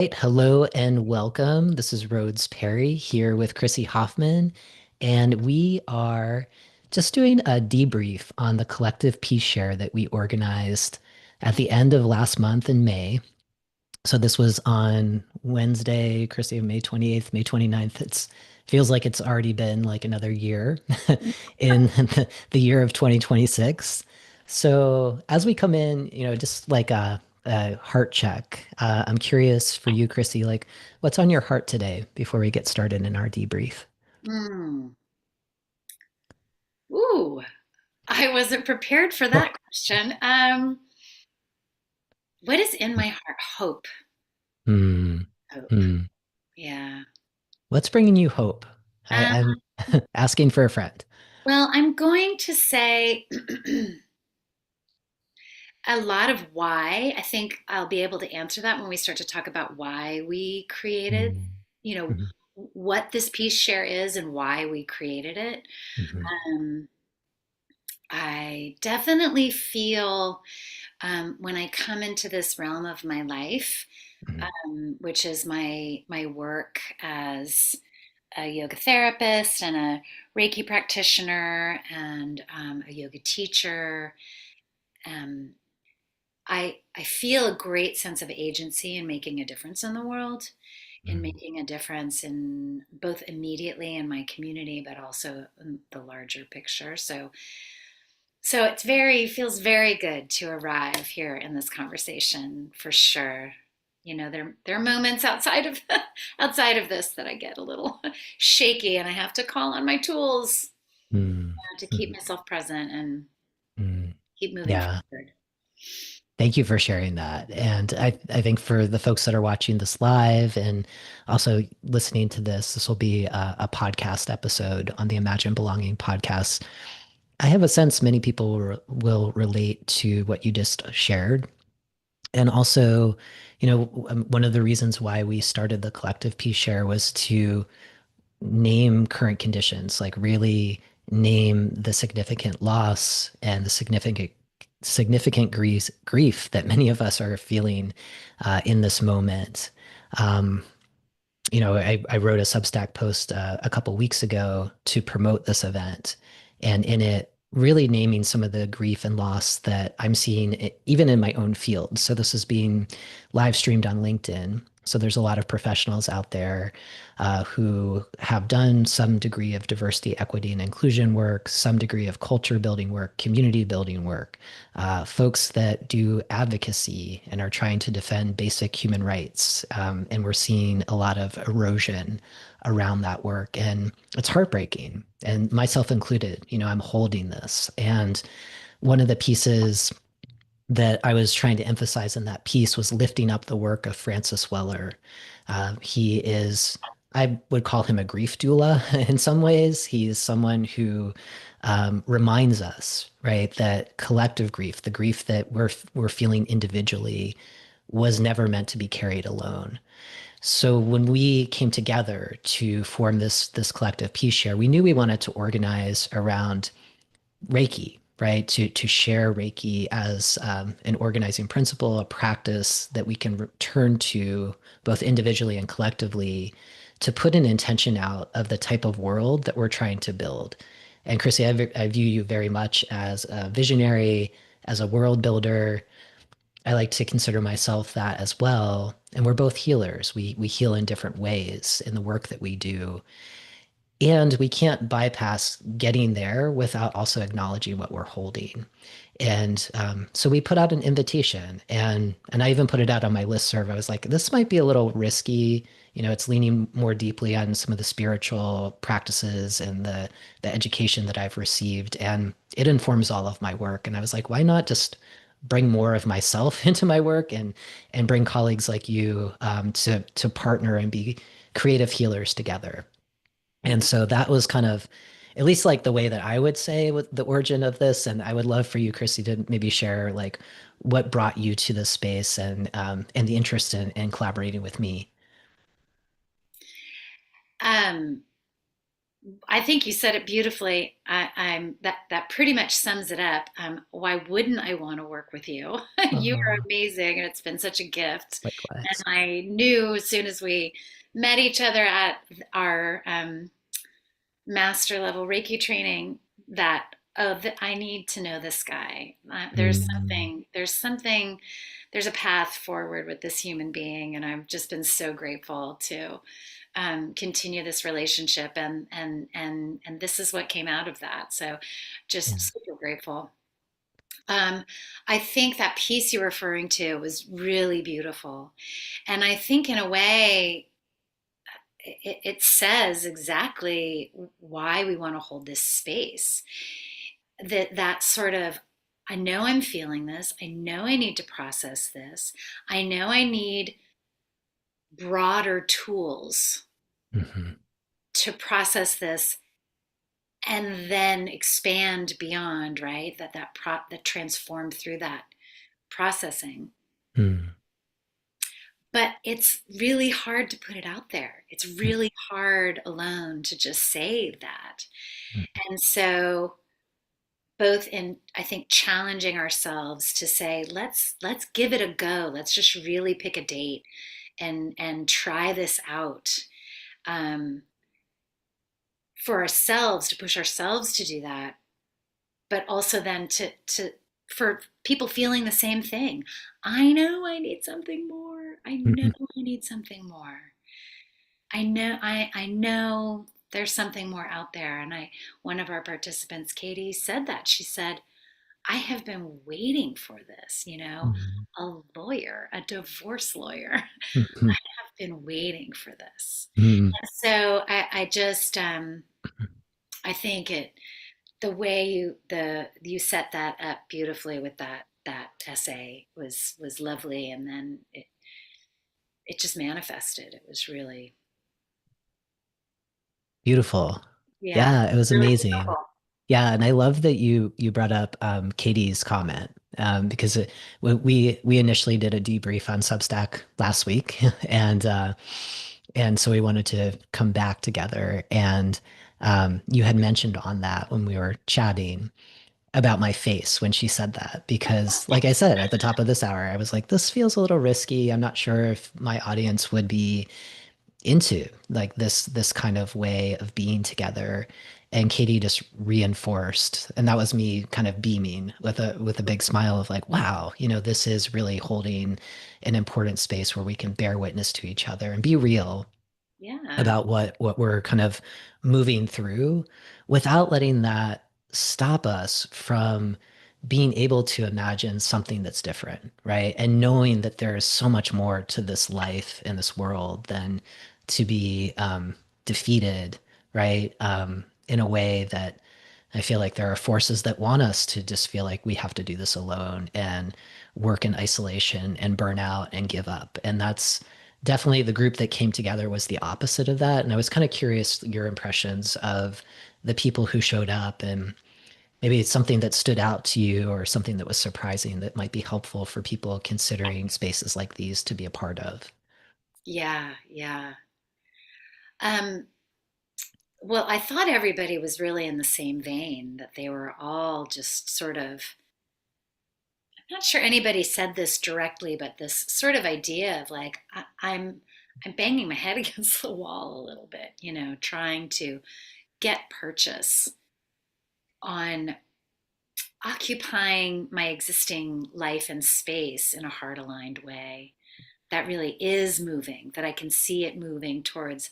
Right, hello and welcome. This is Rhodes Perry here with Chrissy Hoffman, and we are just doing a debrief on the collective peace share that we organized at the end of last month in May. So this was on Wednesday, Chrissy, May 28th, May 29th. It's feels like it's already been like another year in the year of 2026. So as we come in, just like a heart check, I'm curious for you, Chrissy, like what's on your heart today before we get started in our debrief? Hmm. Ooh, I wasn't prepared for that question. What is in my heart? Hope. Hmm. Hope. Hmm. Yeah. What's bringing you hope? Um, I'm asking for a friend. well, I'm going to say a lot of why. I think I'll be able to answer that when we start to talk about why we created, Hmm. you know, Hmm. what this peace share is and why we created it. Hmm. Um, I definitely feel when I come into this realm of my life, Hmm. which is my work as a yoga therapist and a Reiki practitioner and a yoga teacher. Um, I feel a great sense of agency in making a difference in the world, in Hmm. making a difference in both immediately in my community, but also in the larger picture. So it's very feels very good to arrive here in this conversation for sure. There are moments outside of outside of this that I get a little shaky and I have to call on my tools Hmm. to keep Hmm. myself present and Mm. keep moving Yeah. forward. Thank you for sharing that. And I think for the folks that are watching this live and also listening to this, this will be a podcast episode on the Imagine Belonging podcast. I have a sense many people will relate to what you just shared. And also, one of the reasons why we started the collective peace share was to name current conditions, like really name the significant loss and the significant grief that many of us are feeling in this moment. Um, I wrote a Substack post a couple weeks ago to promote this event, and in it, really naming some of the grief and loss that I'm seeing, even in my own field. So this is being live streamed on LinkedIn. So there's a lot of professionals out there who have done some degree of diversity, equity, and inclusion work, some degree of culture building work, community building work, folks that do advocacy and are trying to defend basic human rights. And we're seeing a lot of erosion around that work. And it's heartbreaking, and myself included. I'm holding this. And one of the pieces that I was trying to emphasize in that piece was lifting up the work of Francis Weller. He is, I would call him a grief doula in some ways. He is someone who reminds us, right, that collective grief, the grief that we're feeling individually, was never meant to be carried alone. So when we came together to form this collective peace share, we knew we wanted to organize around Reiki, right? To share Reiki as an organizing principle, a practice that we can return to both individually and collectively to put an intention out of the type of world that we're trying to build. And Chrissy, I view you very much as a visionary, as a world builder. I like to consider myself that as well. And we're both healers. We heal in different ways in the work that we do. And we can't bypass getting there without also acknowledging what we're holding. And so we put out an invitation, and I even put it out on my listserv. I was like, this might be a little risky. It's leaning more deeply on some of the spiritual practices and the education that I've received, and it informs all of my work. And I was like, why not just bring more of myself into my work and bring colleagues like you to partner and be creative healers together. And so that was kind of at least like the way that I would say with the origin of this. And I would love for you, Chrissy, to maybe share like what brought you to this space and the interest in collaborating with me. Um, I think you said it beautifully. I'm that pretty much sums it up. Why wouldn't I want to work with you? You are Oh, amazing, and it's been such a gift. And likewise. I knew as soon as we met each other at our master level Reiki training that that I need to know this guy. Mm, There's a path forward with this human being, and I've just been so grateful to continue this relationship, and this is what came out of that. So, just yeah. super grateful. Um, I think that piece you're referring to was really beautiful, and I think in a way it says exactly why we want to hold this space. That sort of, I know I'm feeling this. I know I need to process this. I know I need broader tools Hmm. to process this and then expand beyond, right? That transform through that processing. Mm, But it's really hard to put it out there. It's mm, really hard alone to just say that. mm, And so both in, I think, challenging ourselves to say let's give it a go, let's just really pick a date and try this out, um, for ourselves, to push ourselves to do that, but also then to for people feeling the same thing. I know I need something more. I know mm, I need something more. I know there's something more out there. And I one of our participants, Katie, said that. She said, I have been waiting for this, mm, a lawyer, a divorce lawyer. mm, mm, I've been waiting for this. mm. So I just I think the way you set that up beautifully with that essay was lovely, and then it just manifested. It was really, Beautiful. yeah, Yeah, it was really amazing. beautiful. Yeah, and I love that you brought up Katie's comment, because we initially did a debrief on Substack last week, and so we wanted to come back together. And you had mentioned on that when we were chatting about my face when she said that, because like I said at the top of this hour, I was like, this feels a little risky. I'm not sure if my audience would be into like this kind of way of being together. And Katie just reinforced, and that was me kind of beaming with a big smile of like, wow, this is really holding an important space where we can bear witness to each other and be real Yeah, about what we're kind of moving through without letting that stop us from being able to imagine something that's different, right? And knowing that there is so much more to this life in this world than to be defeated, right? In a way that I feel like there are forces that want us to just feel like we have to do this alone and work in isolation and burn out and give up. And that's definitely the group that came together was the opposite of that. And I was kind of curious your impressions of the people who showed up, and maybe it's something that stood out to you or something that was surprising that might be helpful for people considering spaces like these to be a part of. yeah, yeah. Um, well, I thought everybody was really in the same vein, that they were all just sort of, I'm not sure anybody said this directly, but this sort of idea of like, I'm banging my head against the wall a little bit, trying to get purchase on occupying my existing life and space in a heart aligned way that really is moving, that I can see it moving towards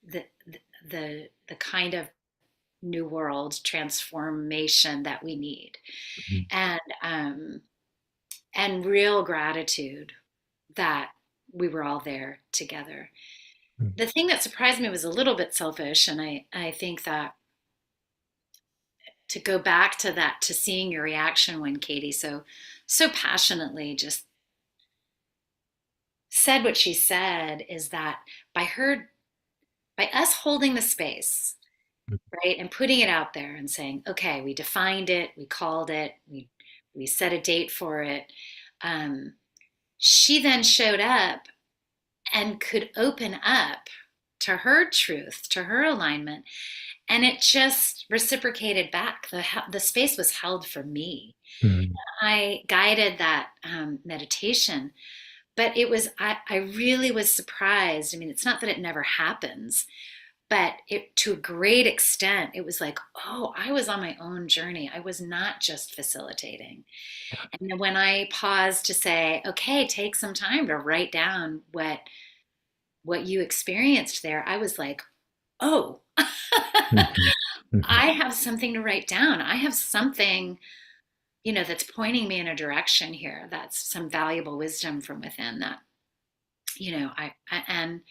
the, the kind of new world transformation that we need. Mhm. And and real gratitude that we were all there together. The thing that surprised me was a little bit selfish, and I think that to go back to that, to seeing your reaction when Katie so passionately just said what she said, is that by us holding the space, right, and putting it out there and saying, okay, we defined it, we called it, we set a date for it. She then showed up and could open up to her truth, to her alignment, and it just reciprocated back. The space was held for me. Mm, I guided that meditation, but I really was surprised. I mean, it's not that it never happens, but it, to a great extent, it was like, oh, I was on my own journey. I was not just facilitating. And then when I paused to say, okay, take some time to write down what you experienced there, I was like, oh, mhm, mhm, I have something to write down. I have something, that's pointing me in a direction here. That's some valuable wisdom from within that, and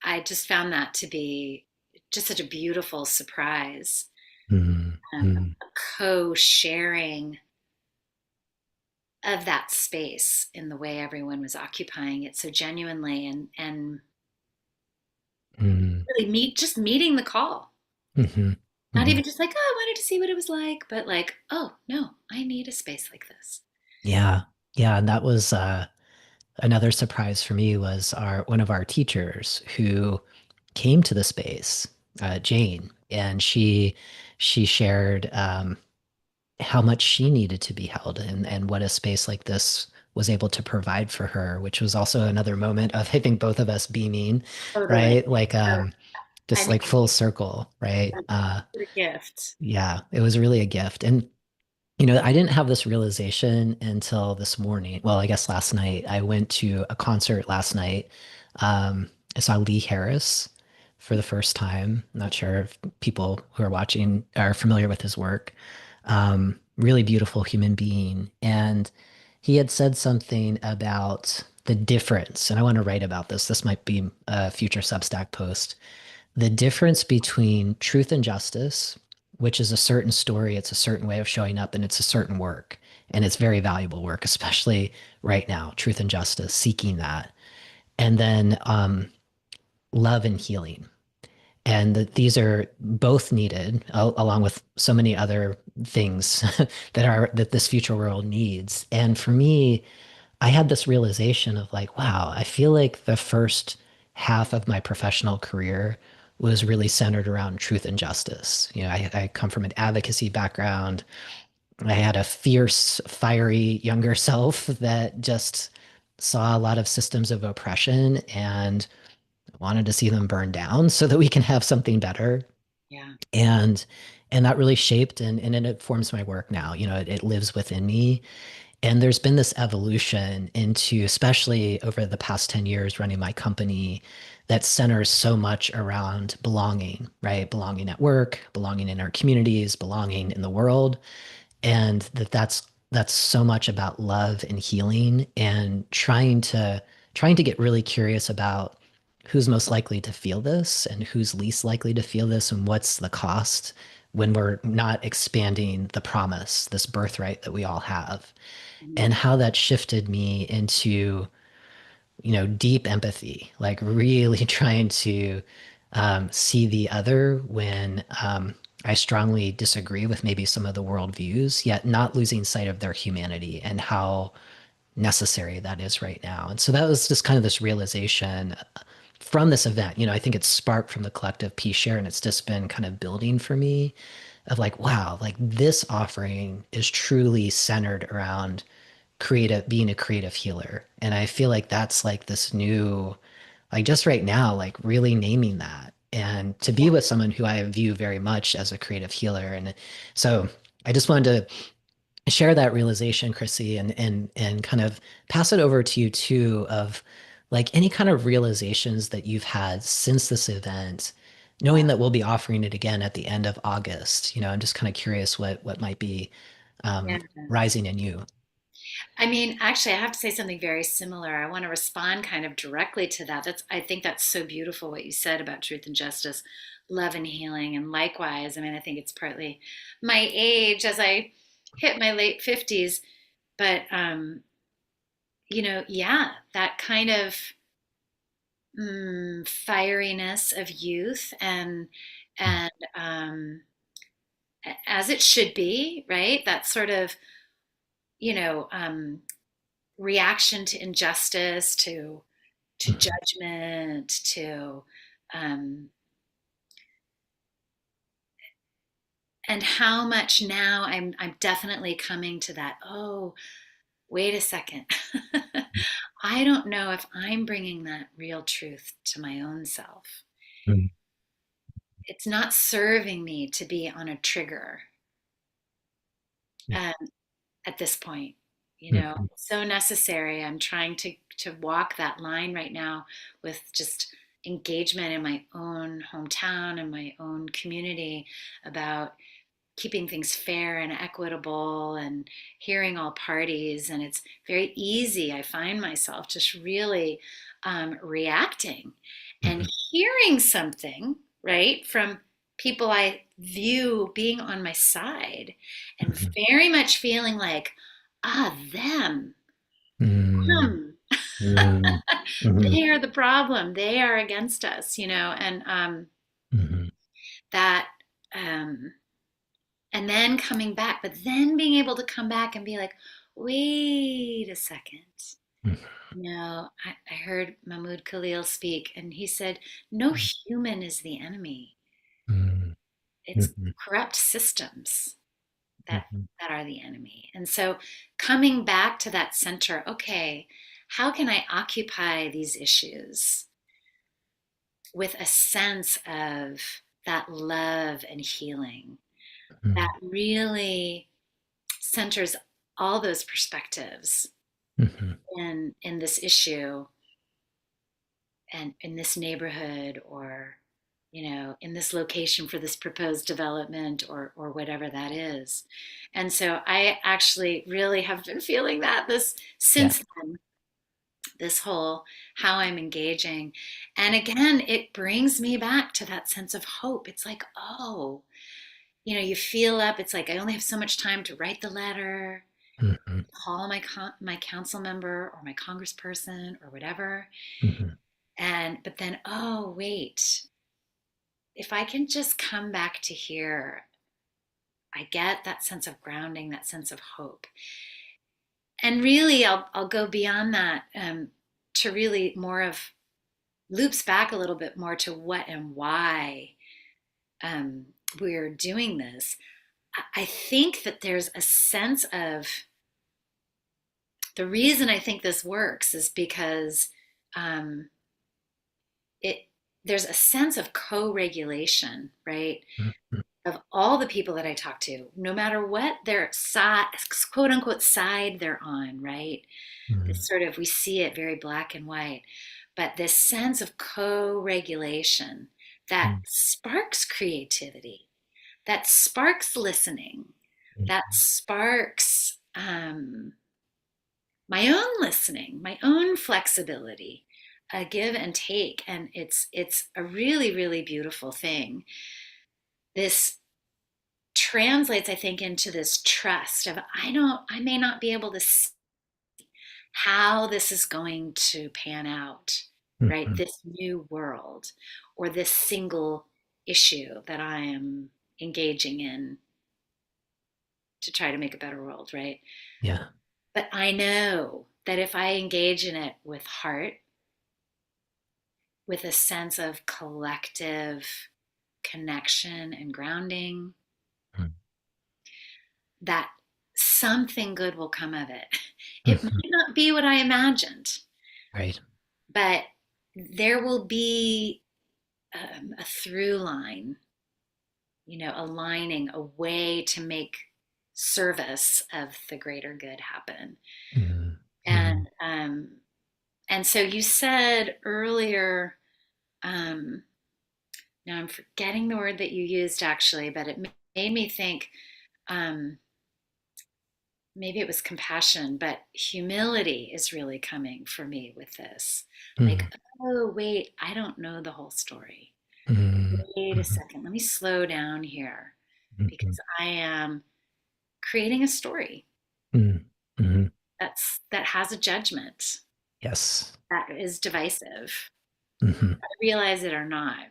I just found that to be just such a beautiful surprise, mhm, mhm, a co-sharing of that space in the way everyone was occupying it so genuinely, and mhm, really meeting the call. mhm, Not mhm. even just like, oh, I wanted to see what it was like, but like, oh no, I need a space like this. Yeah. Yeah. And that was another surprise for me was our one of our teachers who came to the space, Jane, and she shared how much she needed to be held and what a space like this was able to provide for her, which was also another moment of I think both of us beaming, Totally. right? Like Uh, I just like mean, full circle, right? what a gift. Yeah, it was really a gift. And I didn't have this realization until this morning. Well, I guess last night. I went to a concert last night. I saw Lee Harris for the first time. Not sure if people who are watching are familiar with his work. Really beautiful human being. And he had said something about the difference. And I want to write about this. This might be a future Substack post. The difference between truth and justice, which is a certain story, it's a certain way of showing up, and it's a certain work. And it's very valuable work, especially right now, truth and justice, seeking that. And then love and healing. And these are both needed, along with so many other things that this future world needs. And for me, I had this realization of like, wow, I feel like the first half of my professional career was really centered around truth and justice. I come from an advocacy background. I had a fierce, fiery younger self that just saw a lot of systems of oppression and wanted to see them burn down so that we can have something better. Yeah. And and that really shaped and it informs my work now. It lives within me. And there's been this evolution into, especially over the past 10 years running my company, that centers so much around belonging, right? Belonging at work, belonging in our communities, belonging in the world. And that's so much about love and healing and trying to get really curious about who's most likely to feel this and who's least likely to feel this and what's the cost when we're not expanding the promise, this birthright that we all have, and Mhm. how that shifted me into, deep empathy, like really trying to see the other when I strongly disagree with maybe some of the worldviews, yet not losing sight of their humanity and how necessary that is right now. And so that was just kind of this realization from this event. I think it's sparked from the collective peace share, and it's just been kind of building for me of like, wow, like this offering is truly centered around being a creative healer. And I feel like that's like this new, like just right now, like really naming that and to be with someone who I view very much as a creative healer. And so I just wanted to share that realization, Chrissy, and kind of pass it over to you too of like any kind of realizations that you've had since this event, knowing that we'll be offering it again at the end of August. I'm just kind of curious what might be Yeah. rising in you. I mean, actually, I have to say something very similar. I want to respond kind of directly to that. I think that's so beautiful what you said about truth and justice, love and healing. And likewise, I mean, I think it's partly my age as I hit my late 50s, but, yeah, that kind of fieriness of youth and as it should be, right? That sort of, you know, um, reaction to injustice, to Mhm. judgment, to um, and how much now I'm definitely coming to that. Oh, wait a second. I don't know if I'm bringing that real truth to my own self. Mm, It's not serving me to be on a trigger um, at this point. mhm, It's so necessary. I'm trying to walk that line right now with just engagement in my own hometown and my own community about keeping things fair and equitable and hearing all parties. And it's very easy. I find myself just really reacting and mhm, hearing something, right, from people I view being on my side and mhm, very much feeling like, them, mm, them. mm, mhm, They are the problem. They are against us, and mhm, that. Um, and then coming back, but then being able to come back and be like, wait a second. I heard Mahmoud Khalil speak, and he said, no human is the enemy. mhm, It's mhm, corrupt systems that mhm, that are the enemy. And so coming back to that center, okay, how can I occupy these issues with a sense of that love and healing that mhm, really centers all those perspectives mhm, in this issue and in this neighborhood or in this location for this proposed development or whatever that is. And so I actually really have been feeling that this yeah. since then, this whole how I'm engaging. And again, it brings me back to that sense of hope. It's like, oh, you feel up. It's like I only have so much time to write the letter, Mhm, call my council member or my congressperson or whatever. mhm, And but then, oh wait, if I can just come back to here, I get that sense of grounding, that sense of hope. And really, I'll go beyond that to really more of loops back a little bit more to what and why um, we're doing this. I think that there's a sense of the reason I think this works is because um, it there's a sense of co-regulation, right? mhm, Of all the people that I talk to, no matter what their side, quote unquote, side they're on, right? mhm, This sort of, we see it very black and white, but this sense of co regulation that mhm, sparks creativity, that sparks listening, that sparks my own listening, my own flexibility, a give and take. And it's a really, really beautiful thing. This translates, I think, into this trust of I may not be able to see how this is going to pan out, right? mhm, This new world or this single issue that I am engaging in to try to make a better world, right? yeah. But I know that if I engage in it with heart, with a sense of collective connection and grounding, Mhm, that something good will come of it. It might mhm, not be what I imagined, right. but there will be a through line, aligning a way to make service of the greater good happen. Mhm, mhm, And so you said earlier, um, now I'm forgetting the word that you used actually, but it made me think um, maybe it was compassion, but humility is really coming for me with this. Like, mhm, oh, wait, I don't know the whole story. mhm, Wait a mhm, second, let me slow down here mhm, because I am creating a story mhm, mhm. that has a judgment Yes. that is divisive. Mhm, I realize it or not.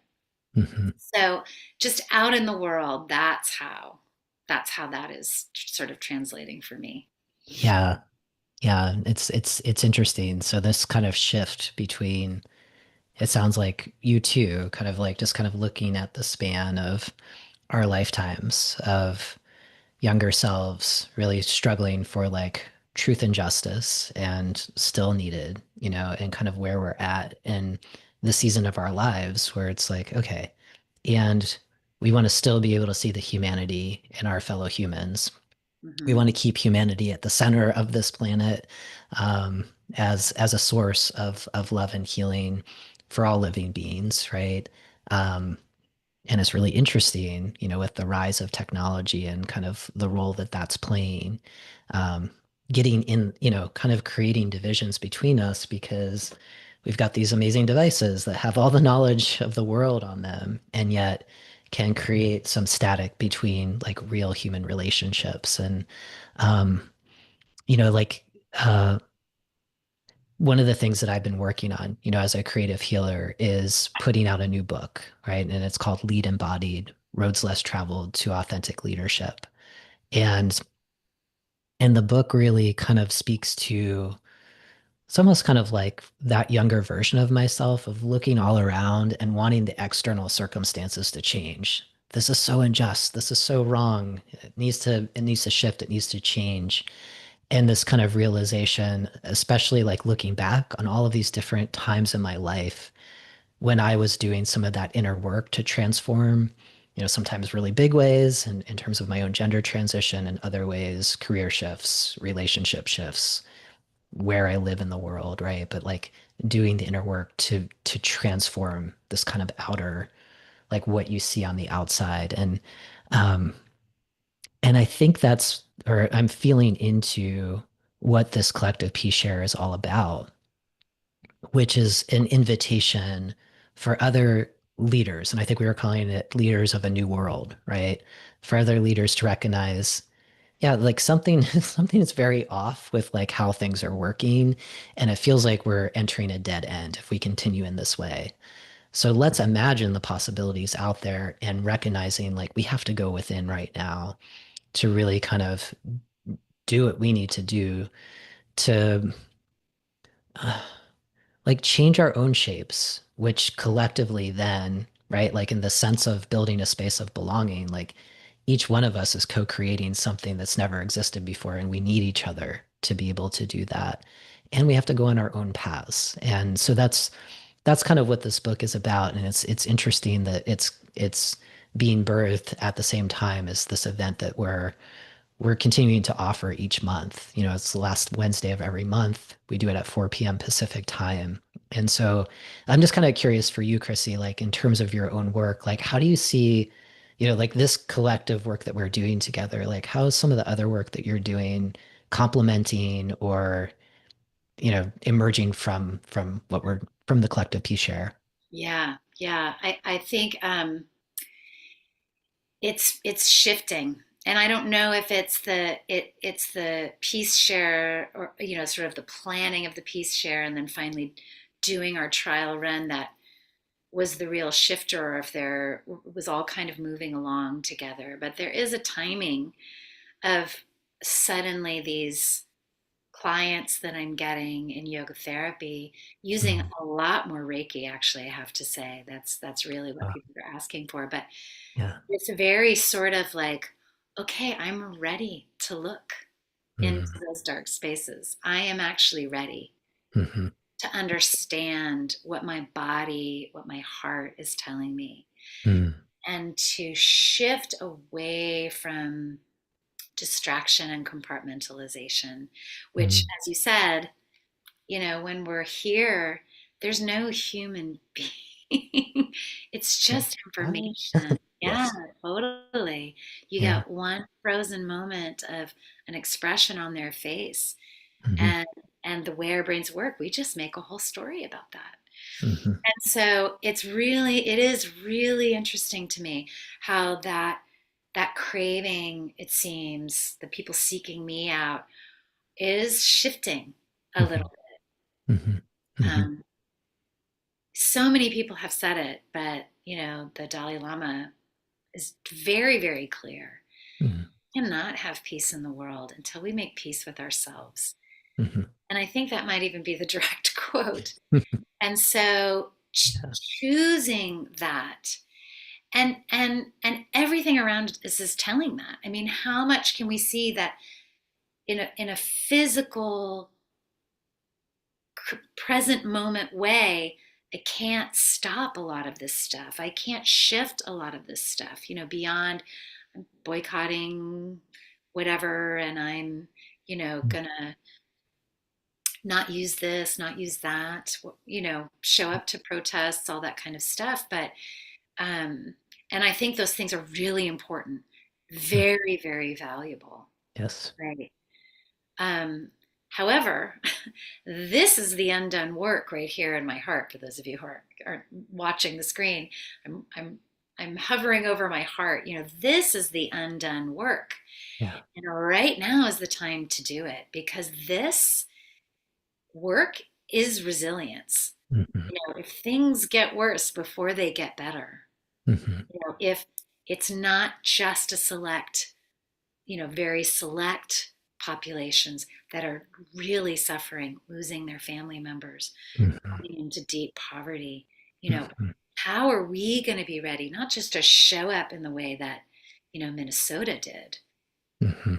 mhm. So just out in the world, that's how that is sort of translating for me. Yeah. Yeah. It's interesting. So this kind of shift between it sounds like you too, kind of like just kind of looking at the span of our lifetimes of younger selves really struggling for like truth and justice and still needed, and kind of where we're at in the season of our lives where it's like, okay, and we want to still be able to see the humanity in our fellow humans. We Hmm. want to keep humanity at the center of this planet, um, as a source of love and healing for all living beings, right? Um, and it's really interesting, with the rise of technology and kind of the role that that's playing, um, getting in, kind of creating divisions between us because we've got these amazing devices that have all the knowledge of the world on them and yet can create some static between like real human relationships. And, um, like, one of the things that I've been working on, as a creative healer is putting out a new book, right? And it's called Lead Embodied: Roads Less Traveled to Authentic Leadership. And the book really kind of speaks to, it's almost kind of like that younger version of myself of looking all around and wanting the external circumstances to change. This is so unjust. This is so wrong. It needs to shift. It needs to change. And this kind of realization, especially like looking back on all of these different times in my life when I was doing some of that inner work to transform, sometimes really big ways and in terms of my own gender transition, and other ways, career shifts, relationship shifts, where I live in the world, right? But like doing the inner work to transform this kind of outer, like what you see on the outside. Um and I think that's, or I'm feeling into what this collective peace share is all about, which is an invitation for other leaders. And I think we were calling it leaders of a new world, right? For other leaders to recognize, yeah, like something something is very off with like how things are working. And it feels like we're entering a dead end if we continue in this way. So let's imagine the possibilities out there and recognizing like we have to go within right now to really kind of do what we need to do to uh, like change our own shapes, which collectively then, right, like in the sense of building a space of belonging, like each one of us is co-creating something that's never existed before, and we need each other to be able to do that. And we have to go on our own paths. And so that's kind of what this book is about. And it's interesting that it's being birthed at the same time as this event that we're continuing to offer each month. It's the last Wednesday of every month. We do it at 4 p.m. Pacific time. And so I'm just kind of curious for you, Chrissy, like in terms of your own work, like how do you see, like this collective work that we're doing together, like how is some of the other work that you're doing complementing or, emerging from what we're from the collective peace share? Yeah, yeah. I think it's shifting, and I don't know if it's the piece share, or sort of the planning of the piece share and then finally doing our trial run that was the real shifter, or if there was all kind of moving along together. But there is a timing of suddenly these clients that I'm getting in yoga therapy using Mm. a lot more Reiki, actually, I have to say. That's really what Uh, people are asking for. But yeah. it's very sort of like, okay, I'm ready to look into Mm. those dark spaces. I am actually ready Hmm. to understand what my body, what my heart is telling me, Mm. and to shift away from distraction and compartmentalization, which, Mm. as you said, when we're here, there's no human being. It's Okay. just information. Yeah, Yes. totally. You Yeah. got one frozen moment of an expression on their face, Hmm. and the way our brains work, we just make a whole story about that. Hmm. And so it is really interesting to me how that craving, it seems, the people seeking me out, is shifting a Hmm. little. Hmm. Hmm. Um, so many people have said it, but the Dalai Lama is very, very clear. Hmm. We cannot have peace in the world until we make peace with ourselves. Hmm. And I think that might even be the direct quote. And so Yeah. choosing that. And everything around us is telling that. I mean, how much can we see that in a physical present moment way? I can't stop a lot of this stuff. I can't shift a lot of this stuff, beyond I'm boycotting whatever, and I'm, gonna not use this, not use that, show up to protests, all that kind of stuff. But, um, and I think those things are really important, Mm. very, very valuable. Yes. Right. Um, However, this is the undone work right here in my heart. For those of you who are watching the screen, I'm hovering over my heart. This is the undone work, Yeah. and right now is the time to do it, because this work is resilience. Hmm. If things get worse before they get better, Hmm. if it's not just a select, very select populations that are really suffering, losing their family members, Hmm. going into deep poverty, you know, Hmm. how are we going to be ready, not just to show up in the way that, Minnesota did, Hmm.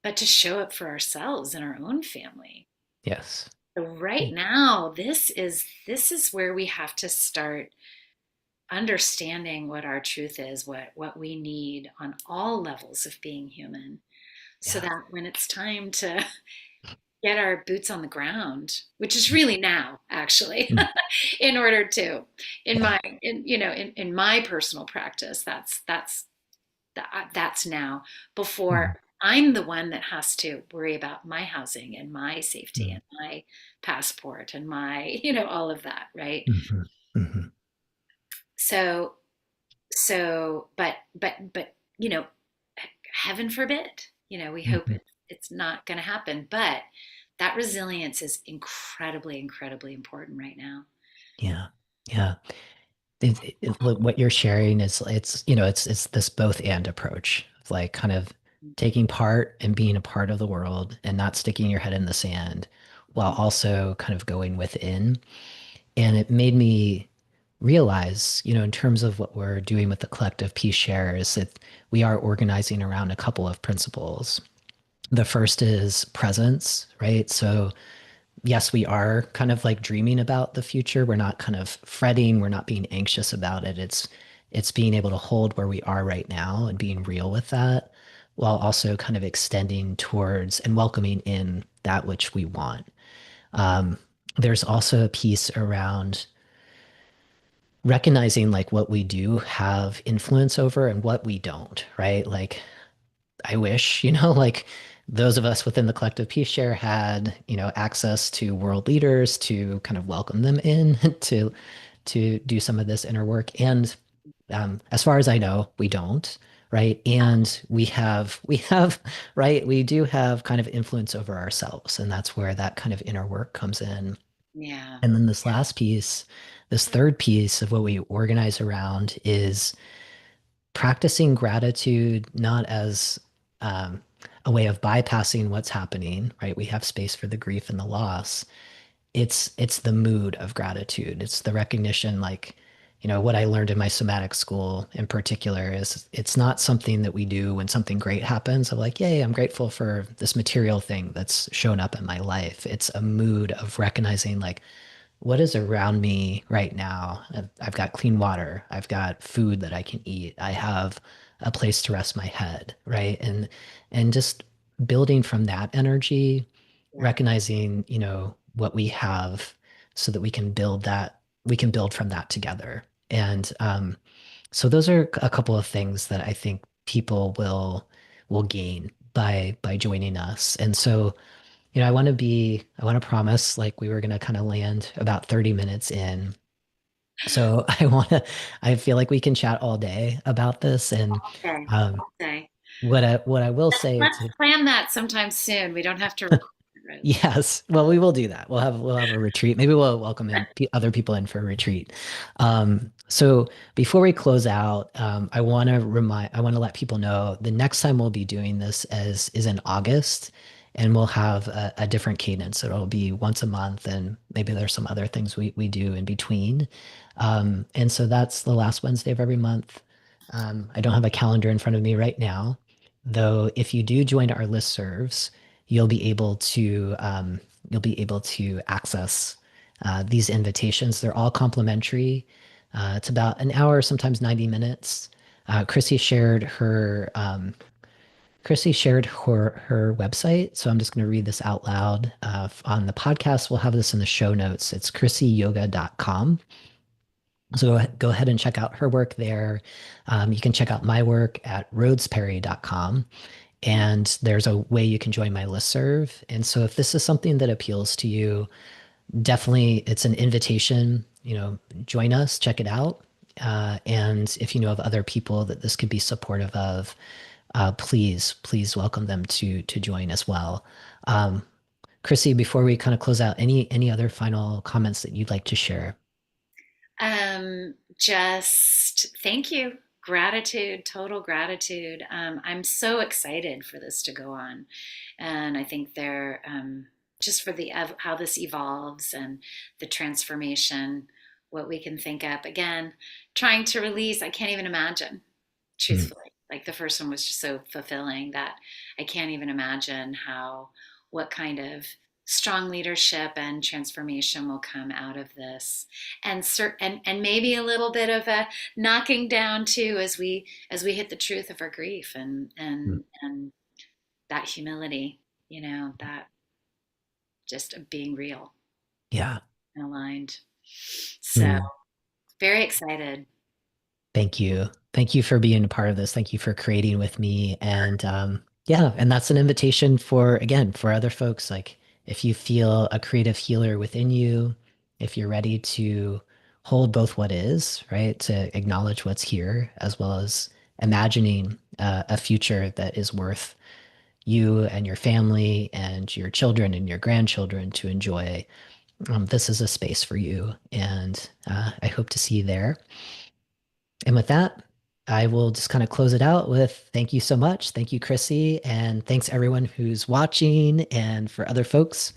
but to show up for ourselves and our own family? Yes. So right now, this is where we have to start understanding what our truth is, what we need on all levels of being human, so Yeah. that when it's time to get our boots on the ground, which is really now, actually, Mm. in order to, in Yeah. my, in my personal practice, that's now, Mm. before I'm the one that has to worry about my housing and my safety Mm. and my passport and my, all of that, right? Hmm. Hmm. So, but, heaven forbid, we hope Hmm. it's not going to happen, but that resilience is incredibly, incredibly important right now. Yeah. Yeah. Look, what you're sharing is it's this both and approach of like kind of taking part and being a part of the world and not sticking your head in the sand while also kind of going within. And it made me realize, in terms of what we're doing with the collective peace shares, that we are organizing around a couple of principles. The first is presence, right? So yes, we are kind of like dreaming about the future. We're not kind of fretting, we're not being anxious about it. It's being able to hold where we are right now and being real with that, while also kind of extending towards and welcoming in that which we want. Um, there's also a piece around recognizing like what we do have influence over and what we don't, right? Like I wish, like those of us within the collective peace share had, access to world leaders to kind of welcome them in to do some of this inner work. And as far as I know, we don't, right? And we have, right? We do have kind of influence over ourselves, and that's where that kind of inner work comes in. Yeah. And then this last piece, this third piece of what we organize around is practicing gratitude not as um, a way of bypassing what's happening, right? We have space for the grief and the loss. It's the mood of gratitude. It's the recognition, like, what I learned in my somatic school in particular is it's not something that we do when something great happens of like, yay, I'm grateful for this material thing that's shown up in my life. It's a mood of recognizing like what is around me right now. I've got clean water. I've got food that I can eat. I have a place to rest my head, right? And just building from that energy, Yeah. recognizing, what we have so that we can build from that together. And so those are a couple of things that I think people will gain by joining us. And so I want to promise like we were going to kind of land about 30 minutes in. So I feel like we can chat all day about this. And Okay. um, Okay. what I will say Let's to, plan that sometime soon. We don't have to record it, Rhodes. yes, well, we will do that. We'll have a retreat. Maybe we'll welcome in other people in for a retreat. So before we close out, I want to let people know the next time we'll be doing this is in August. and we'll have a different cadence. So it'll be once a month, and maybe there's some other things we do in between. And so that's the last Wednesday of every month. I don't have a calendar in front of me right now, though. If you do join our listservs, you'll be able to access these invitations. They're all complimentary. It's about an hour, sometimes 90 minutes. Chrissy shared her website, so I'm just going to read this out loud. On the podcast, we'll have this in the show notes. It's chrissyyoga.com. So go ahead and check out her work there. You can check out my work at rhodesperry.com. And there's a way you can join my listserv. And so if this is something that appeals to you, definitely it's an invitation, join us, check it out. And if you know of other people that this could be supportive of, please welcome them to join as well. Chrissy, before we kind of close out, any other final comments that you'd like to share? Just thank you. Gratitude, total gratitude. I'm so excited for this to go on. And I think they're just for how this evolves and the transformation, what we can think up. Again, trying to release, I can't even imagine, Mm, truthfully. Like the first one was just so fulfilling that I can't even imagine what kind of strong leadership and transformation will come out of this, and maybe a little bit of a knocking down too as we hit the truth of our grief and mm. and that humility, that just of being real Yeah. and aligned. So Mm. very excited. Thank you. Thank you for being a part of this. Thank you for creating with me. And yeah, and that's an invitation again, for other folks. Like, if you feel a creative healer within you, if you're ready to hold both what is, right, to acknowledge what's here, as well as imagining a future that is worth you and your family and your children and your grandchildren to enjoy, this is a space for you. And I hope to see you there. And with that, I will just kind of close it out with thank you so much. Thank you, Chrissy. And thanks everyone who's watching. And for other folks,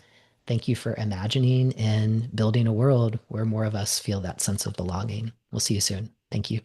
thank you for imagining and building a world where more of us feel that sense of belonging. We'll see you soon. Thank you.